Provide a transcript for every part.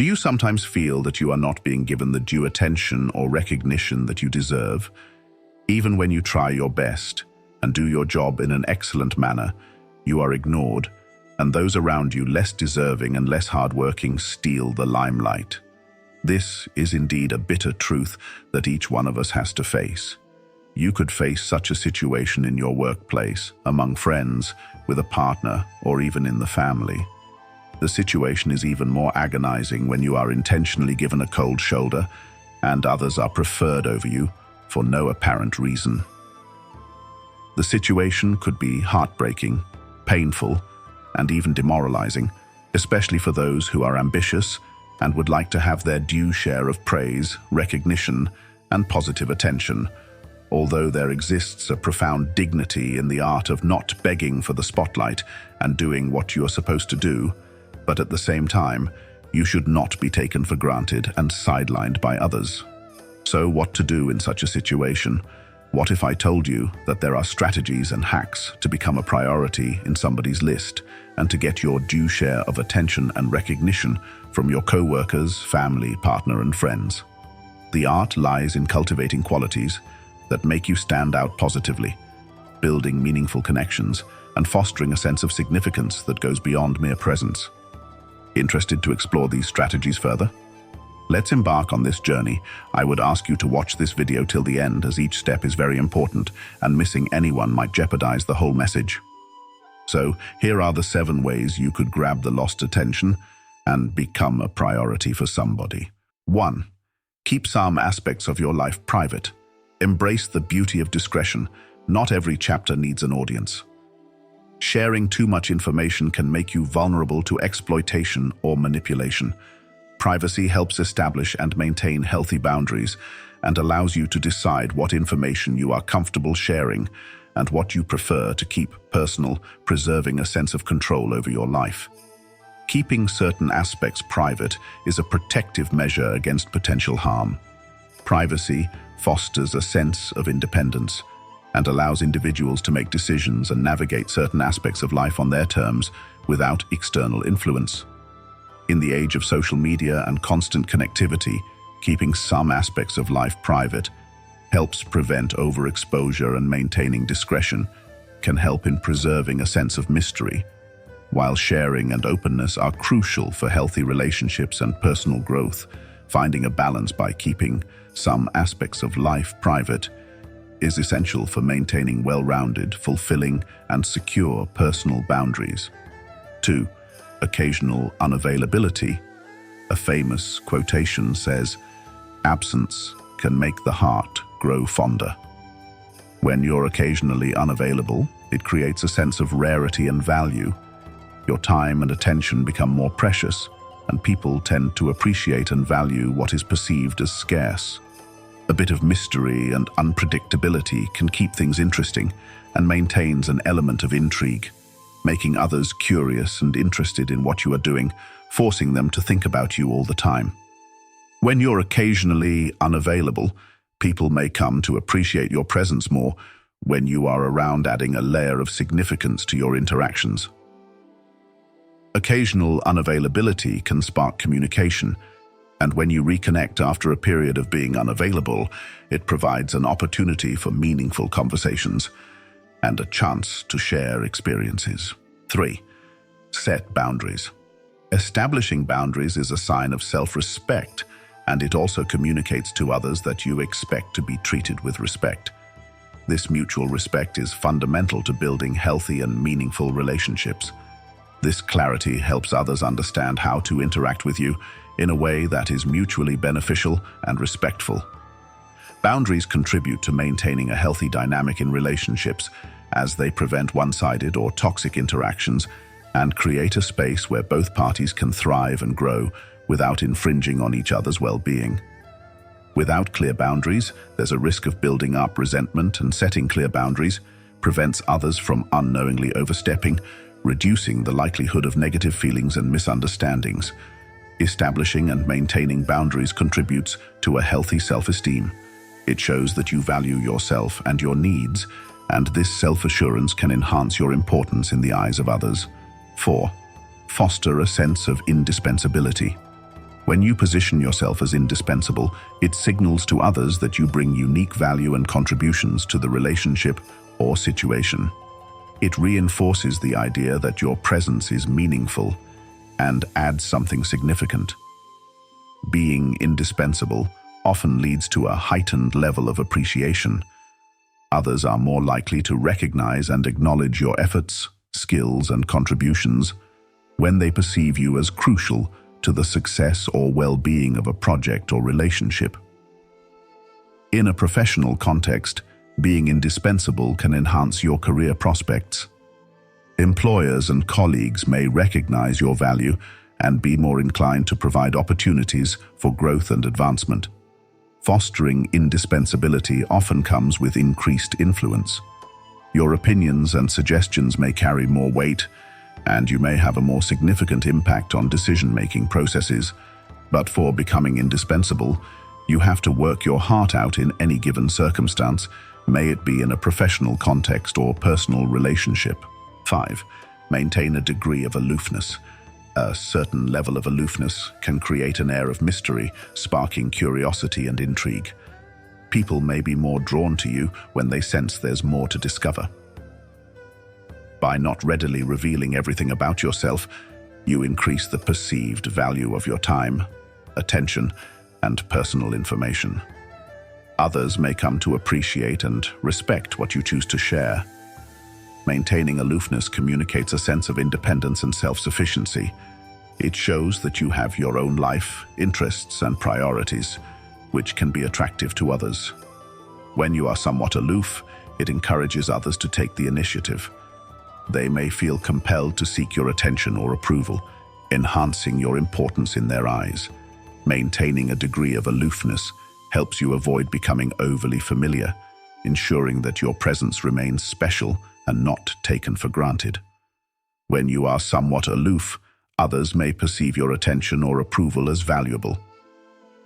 you sometimes feel that you are not being given the due attention or recognition that you deserve? Even when you try your best and do your job in an excellent manner, you are ignored, and those around you less deserving and less hardworking steal the limelight. This is indeed a bitter truth that each one of us has to face. You could face such a situation in your workplace, among friends, with a partner, or even in the family. The situation is even more agonizing when you are intentionally given a cold shoulder and others are preferred over you for no apparent reason. The situation could be heartbreaking, painful, and even demoralizing, especially for those who are ambitious and would like to have their due share of praise, recognition, and positive attention. Although there exists a profound dignity in the art of not begging for the spotlight and doing what you are supposed to do, but at the same time, you should not be taken for granted and sidelined by others. So what to do in such a situation? What if I told you that there are strategies and hacks to become a priority in somebody's list and to get your due share of attention and recognition from your co-workers, family, partner, and friends? The art lies in cultivating qualities that make you stand out positively, building meaningful connections, and fostering a sense of significance that goes beyond mere presence. Interested to explore these strategies further? Let's embark on this journey. I would ask you to watch this video till the end, as each step is very important, and missing anyone might jeopardize the whole message. So, here are the 7 ways you could grab the lost attention and become a priority for somebody. 1. Keep some aspects of your life private. Embrace the beauty of discretion. Not every chapter needs an audience. Sharing too much information can make you vulnerable to exploitation or manipulation. Privacy helps establish and maintain healthy boundaries and allows you to decide what information you are comfortable sharing and what you prefer to keep personal, preserving a sense of control over your life. Keeping certain aspects private is a protective measure against potential harm. Privacy fosters a sense of independence and allows individuals to make decisions and navigate certain aspects of life on their terms without external influence. In the age of social media and constant connectivity, keeping some aspects of life private helps prevent overexposure, and maintaining discretion can help in preserving a sense of mystery. While sharing and openness are crucial for healthy relationships and personal growth, finding a balance by keeping some aspects of life private is essential for maintaining well-rounded, fulfilling, and secure personal boundaries. 2. Occasional unavailability. A famous quotation says, "Absence can make the heart grow fonder." When you're occasionally unavailable, it creates a sense of rarity and value. Your time and attention become more precious, and people tend to appreciate and value what is perceived as scarce. A bit of mystery and unpredictability can keep things interesting and maintains an element of intrigue, making others curious and interested in what you are doing, forcing them to think about you all the time. When you're occasionally unavailable, people may come to appreciate your presence more when you are around, adding a layer of significance to your interactions. Occasional unavailability can spark communication, and when you reconnect after a period of being unavailable, it provides an opportunity for meaningful conversations and a chance to share experiences. 3. Set boundaries. Establishing boundaries is a sign of self-respect, and it also communicates to others that you expect to be treated with respect. This mutual respect is fundamental to building healthy and meaningful relationships. This clarity helps others understand how to interact with you in a way that is mutually beneficial and respectful. Boundaries contribute to maintaining a healthy dynamic in relationships, as they prevent one-sided or toxic interactions and create a space where both parties can thrive and grow without infringing on each other's well-being. Without clear boundaries, there's a risk of building up resentment, and setting clear boundaries prevents others from unknowingly overstepping, reducing the likelihood of negative feelings and misunderstandings. Establishing and maintaining boundaries contributes to a healthy self-esteem. It shows that you value yourself and your needs, and this self-assurance can enhance your importance in the eyes of others. 4. Foster a sense of indispensability. When you position yourself as indispensable, it signals to others that you bring unique value and contributions to the relationship or situation. It reinforces the idea that your presence is meaningful and adds something significant. Being indispensable often leads to a heightened level of appreciation. Others are more likely to recognize and acknowledge your efforts, skills, and contributions when they perceive you as crucial to the success or well-being of a project or relationship. In a professional context, being indispensable can enhance your career prospects. Employers and colleagues may recognize your value and be more inclined to provide opportunities for growth and advancement. Fostering indispensability often comes with increased influence. Your opinions and suggestions may carry more weight, and you may have a more significant impact on decision-making processes. But for becoming indispensable, you have to work your heart out in any given circumstance, may it be in a professional context or personal relationship. 5. Maintain a degree of aloofness. A certain level of aloofness can create an air of mystery, sparking curiosity and intrigue. People may be more drawn to you when they sense there's more to discover. By not readily revealing everything about yourself, you increase the perceived value of your time, attention, and personal information. Others may come to appreciate and respect what you choose to share. Maintaining aloofness communicates a sense of independence and self-sufficiency. It shows that you have your own life, interests, and priorities, which can be attractive to others. When you are somewhat aloof, it encourages others to take the initiative. They may feel compelled to seek your attention or approval, enhancing your importance in their eyes. Maintaining a degree of aloofness helps you avoid becoming overly familiar, ensuring that your presence remains special and not taken for granted. When you are somewhat aloof, others may perceive your attention or approval as valuable.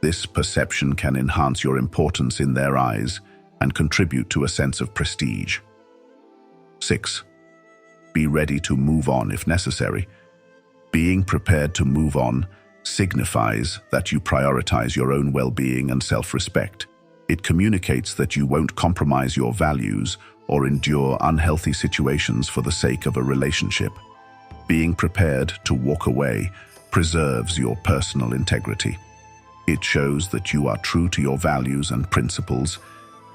This perception can enhance your importance in their eyes and contribute to a sense of prestige. 6. Be ready to move on if necessary. Being prepared to move on signifies that you prioritize your own well-being and self-respect. It communicates that you won't compromise your values or endure unhealthy situations for the sake of a relationship. Being prepared to walk away preserves your personal integrity. It shows that you are true to your values and principles,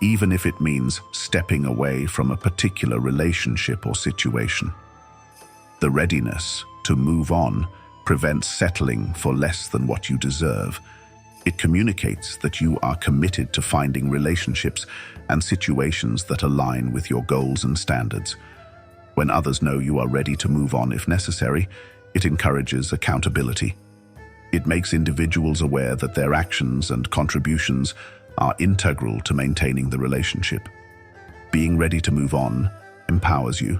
even if it means stepping away from a particular relationship or situation. The readiness to move on prevents settling for less than what you deserve. It communicates that you are committed to finding relationships and situations that align with your goals and standards. When others know you are ready to move on if necessary, it encourages accountability. It makes individuals aware that their actions and contributions are integral to maintaining the relationship. Being ready to move on empowers you.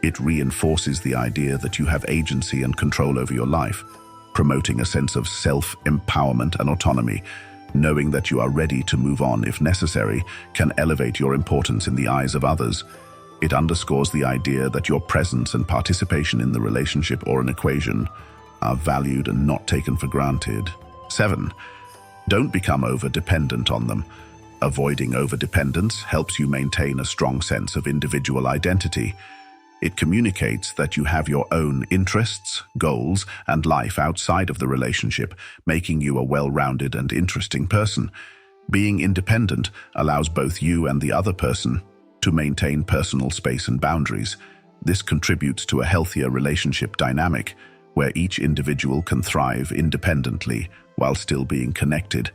It reinforces the idea that you have agency and control over your life, promoting a sense of self-empowerment and autonomy. Knowing that you are ready to move on if necessary can elevate your importance in the eyes of others. It underscores the idea that your presence and participation in the relationship or an equation are valued and not taken for granted. 7. Don't become over-dependent on them. Avoiding over-dependence helps you maintain a strong sense of individual identity. It communicates that you have your own interests, goals, and life outside of the relationship, making you a well-rounded and interesting person. Being independent allows both you and the other person to maintain personal space and boundaries. This contributes to a healthier relationship dynamic, where each individual can thrive independently while still being connected.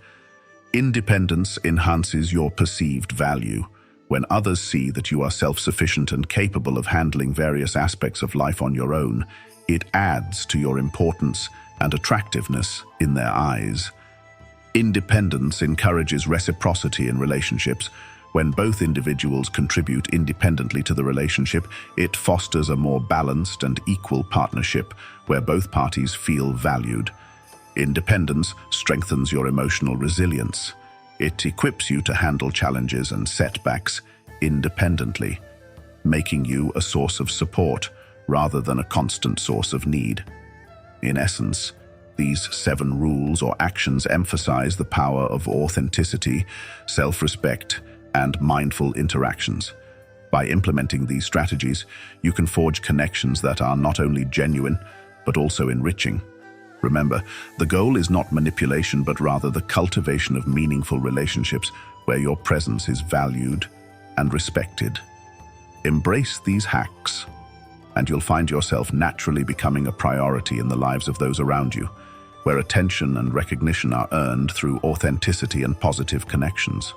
Independence enhances your perceived value. When others see that you are self-sufficient and capable of handling various aspects of life on your own, it adds to your importance and attractiveness in their eyes. Independence encourages reciprocity in relationships. When both individuals contribute independently to the relationship, it fosters a more balanced and equal partnership where both parties feel valued. Independence strengthens your emotional resilience. It equips you to handle challenges and setbacks independently, making you a source of support rather than a constant source of need. In essence, These 7 rules or actions emphasize the power of authenticity, self-respect, and mindful interactions. By implementing these strategies, you can forge connections that are not only genuine, but also enriching. Remember, the goal is not manipulation, but rather the cultivation of meaningful relationships where your presence is valued and respected. Embrace these hacks, and you'll find yourself naturally becoming a priority in the lives of those around you, where attention and recognition are earned through authenticity and positive connections.